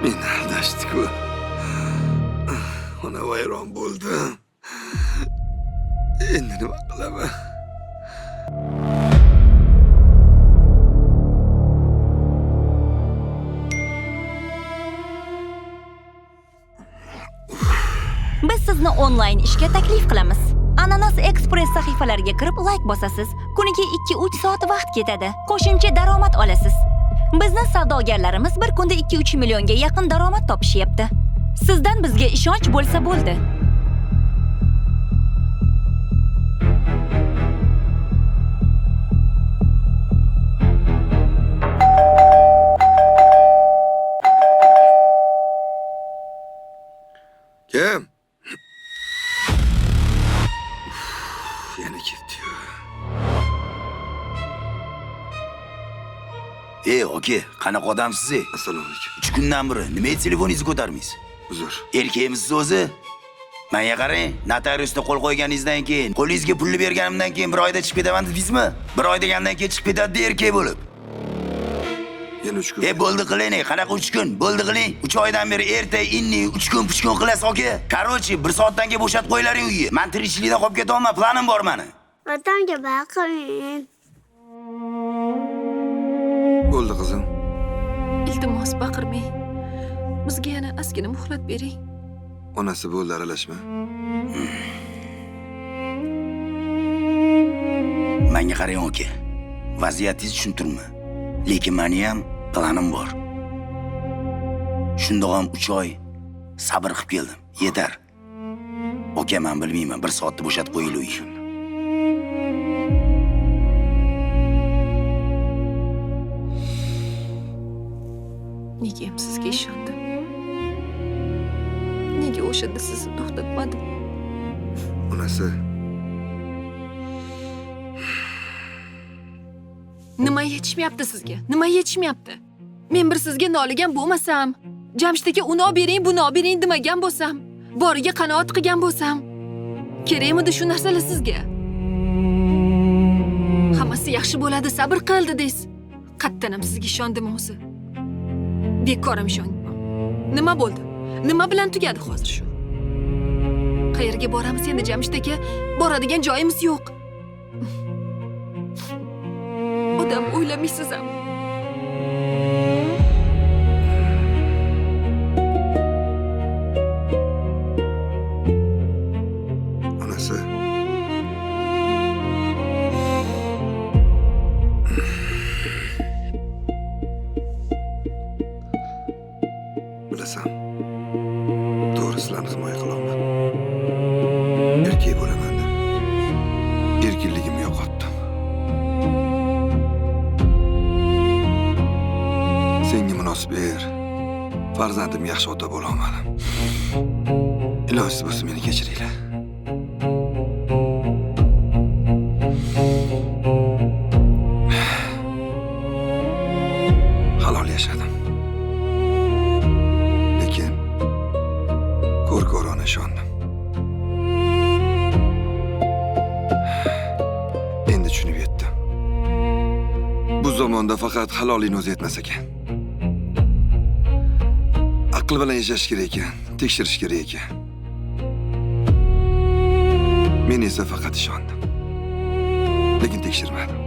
Meni aldashdi-ku. Ona vayron bo'ldi. Endi nima qilaman? Biz sizni onlayn ishga taklif qilamiz. Ananas Express sahifalariga kirib like bosasiz. Kuniga 2-3 soat vaqt ketadi. Qo'shimcha daromad olasiz. Bizning savdogarlarimiz bir kunda 2-3 millionga yaqin daromad topishyapti. Sizdan bizga ishonch bo'lsa bo'ldi. Kim? Yana ketdi. Oke, qanaqa odamsiz? Assalomu alaykum. 3 kundan beri nima telefoningizni ko'tarmaysiz? Uzr. Erkakmisiz o'zi? Menga qarang, notariusda qo'l qo'yganingizdan keyin, qo'lingizga pulni berganimdan keyin bir oyda chiqib ketaman dedingizmi? Bir oy degandan keyin chiqib ketadi erkak bo'lib. Yana 3 kun. Bo'ldi qiling, qanaqa 3 kun? Bo'ldi qiling. 3 oydan beri erta, inni 3 kun, 3 kun qilasiz aka. Короче, 1 soatdan keyin bo'shatib qo'ylaring uyga. Men tirikchilikda qolib ketaman, planim bor meni. Otamga baqing. Bo'ldi qizim. Iltimos baqirmang. Bizga yana ozgina muhlat bering. Onasi bo'ldi, aralashma. Menga qarang aka. Vaziyatingizni tushuntirma. Lekin meni ham planim bor. Shundoq ham 3 oy sabr qilib keldim. Yetar. Aka, men bilmayman, 1 soatda bo'shatib qo'yinglar uyga. Nega ham sizga ishondim? Nega o'shanda sizni to'xtatmadim? Onasi. Nima yetishmayapti sizga? Nima yetishmayapti? Men bir sizga noligan bo'lmasam, Jamshid aka uni olib bering, buni olib bering demagan bo'lsam, boriga qanoat qilgan bo'lsam, kerakmidi shu narsalar sizga? Hammasi yaxshi bo'ladi, sabr qil dedingiz. Qattan ham sizga ishondim o'zi. Bekor ham ishondim. Nima bo'ldi? Nima bilan tugadi hozir shu? Qayerga boramiz endi Jamshid aka? Boradigan joyimiz yo'q. Odam o'ylamaysiz ham. Onasi. Bilasan. To'g'ri sizlarni himoya qilaman. Erkak bo'laman deb erkinligimni yo'qotdim. Senga munosib er, farzandimga yaxshi ota bo'la olmadim. Ilojsiz bo'lsa meni kechiringlar. Halol yashadim. Lekin ko'r-ko'rona ishondim. Endi tushunib yetdim. Bu zamonda faqat halollikni o'zi yetmas ekan. Aql bilan yashash kerak ekan, tekshirish kerak ekan. Men esa faqat ishondim. Lekin tekshirmadim.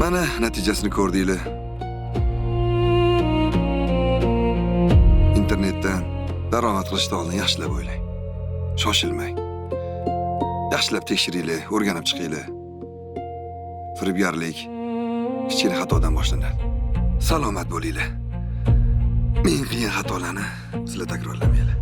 Mana natijasini ko'rdinglar. Internetdan daromad qilishdan oldin yaxshilab o'ylang. Shoshilmang. Yaxshilab tekshiringlar, o'rganib chiqinglar. Firibgarlik kichkina xatodan boshlanadi. Salomat bo'linglar. Men qilgan xatolarni sizlar takrorlamanglar.